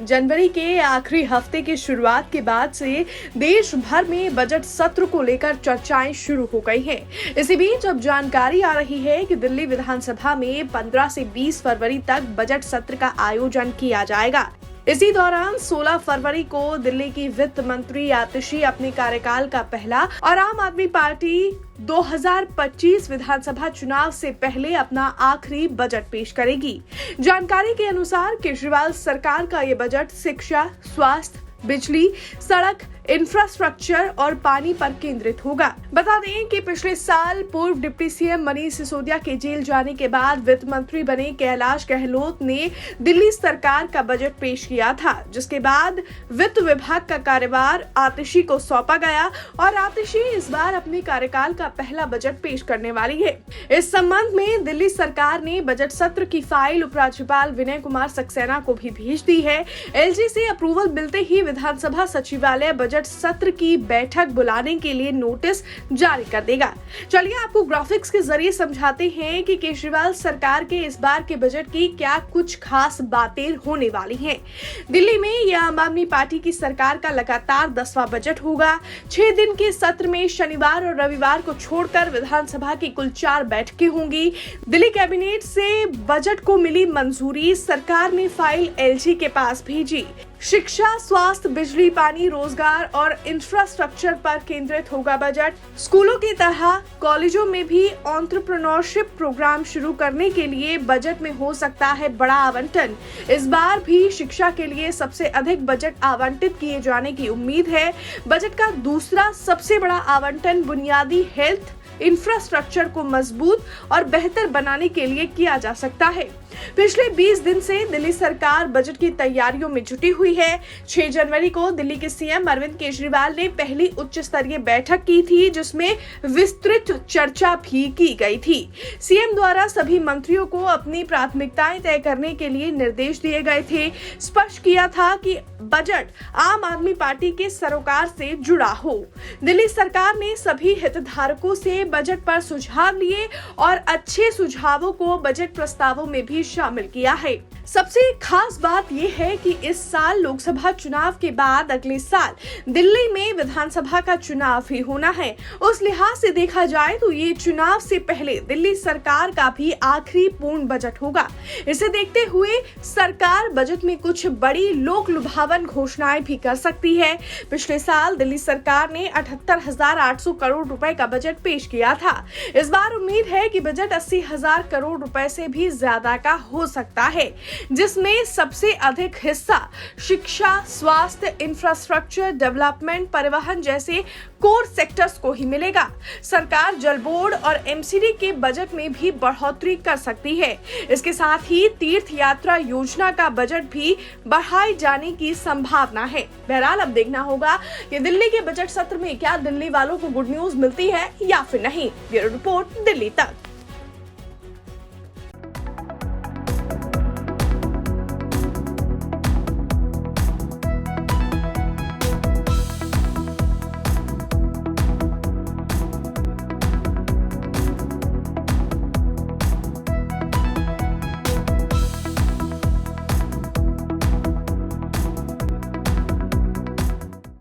जनवरी के आखिरी हफ्ते की शुरुआत के बाद से देश भर में बजट सत्र को लेकर चर्चाएं शुरू हो गई हैं। इसी बीच अब जानकारी आ रही है कि दिल्ली विधानसभा में 15 से 20 फरवरी तक बजट सत्र का आयोजन किया जाएगा। इसी दौरान 16 फरवरी को दिल्ली की वित्त मंत्री आतिशी अपने कार्यकाल का पहला और आम आदमी पार्टी 2025 विधानसभा चुनाव से पहले अपना आखिरी बजट पेश करेगी। जानकारी के अनुसार केजरीवाल सरकार का ये बजट शिक्षा, स्वास्थ्य, बिजली, सड़क, इंफ्रास्ट्रक्चर और पानी पर केंद्रित होगा। बता दें कि पिछले साल पूर्व डिप्टी सीएम मनीष सिसोदिया के जेल जाने के बाद वित्त मंत्री बने कैलाश गहलोत ने दिल्ली सरकार का बजट पेश किया था, जिसके बाद वित्त विभाग का कार्यभार आतिशी को सौंपा गया और आतिशी इस बार अपने कार्यकाल का पहला बजट पेश करने वाली है। इस संबंध में दिल्ली सरकार ने बजट सत्र की फाइल उपराज्यपाल विनय कुमार सक्सेना को भी भेज दी है। एलजी से अप्रूवल मिलते ही विधानसभा सचिवालय बजट सत्र की बैठक बुलाने के लिए नोटिस जारी कर देगा। चलिए आपको ग्राफिक्स के जरिए समझाते हैं कि केजरीवाल सरकार के इस बार के बजट की क्या कुछ खास बातें होने वाली हैं। दिल्ली में यह आम आदमी पार्टी की सरकार का लगातार 10वां बजट होगा। 6 दिन के सत्र में शनिवार और रविवार को छोड़कर विधानसभा की कुल 4 बैठकें होंगी। दिल्ली कैबिनेट से बजट को मिली मंजूरी, सरकार ने फाइल एलजी के पास भेजी। शिक्षा, स्वास्थ्य, बिजली, पानी, रोजगार और इंफ्रास्ट्रक्चर पर केंद्रित होगा बजट। स्कूलों की तरह कॉलेजों में भी एंटरप्रेन्योरशिप प्रोग्राम शुरू करने के लिए बजट में हो सकता है बड़ा आवंटन। इस बार भी शिक्षा के लिए सबसे अधिक बजट आवंटित किए जाने की उम्मीद है। बजट का दूसरा सबसे बड़ा आवंटन बुनियादी हेल्थ इंफ्रास्ट्रक्चर को मजबूत और बेहतर बनाने के लिए किया जा सकता है। पिछले 20 दिन से दिल्ली सरकार बजट की तैयारियों में जुटी हुई है। 6 जनवरी को दिल्ली के सीएम अरविंद केजरीवाल ने पहली उच्च स्तरीय बैठक की थी, जिसमें विस्तृत चर्चा भी की गई थी। सीएम द्वारा सभी मंत्रियों को अपनी प्राथमिकताएं तय करने के लिए निर्देश दिए गए थे। स्पष्ट किया था कि बजट आम आदमी पार्टी के सरोकार से जुड़ा हो। दिल्ली सरकार ने सभी हितधारकों से बजट पर सुझाव लिए और अच्छे सुझावों को बजट प्रस्तावों में भी शामिल किया है। सबसे खास बात यह है कि इस साल लोकसभा चुनाव के बाद अगले साल दिल्ली में विधानसभा का चुनाव भी होना है। उस लिहाज से देखा जाए तो ये चुनाव से पहले दिल्ली सरकार का भी आखिरी पूर्ण बजट होगा। इसे देखते हुए सरकार बजट में कुछ बड़ी लोक लुभावन घोषणाएं भी कर सकती है। पिछले साल दिल्ली सरकार ने 78,800 करोड़ रुपए का बजट पेश किया था। इस बार उम्मीद है कि बजट 80,000 करोड़ रुपए से भी ज्यादा का हो सकता है, जिसमें सबसे अधिक हिस्सा शिक्षा, स्वास्थ्य, इंफ्रास्ट्रक्चर डेवलपमेंट, परिवहन जैसे कोर सेक्टर्स को ही मिलेगा। सरकार जल बोर्ड और एमसीडी के बजट में भी बढ़ोतरी कर सकती है। इसके साथ ही तीर्थ यात्रा योजना का बजट भी बढ़ाए जाने की संभावना है। बहरहाल अब देखना होगा कि दिल्ली के बजट सत्र में क्या दिल्ली वालों को गुड न्यूज मिलती है या फिर नहीं। ब्यूरो रिपोर्ट, दिल्ली तक।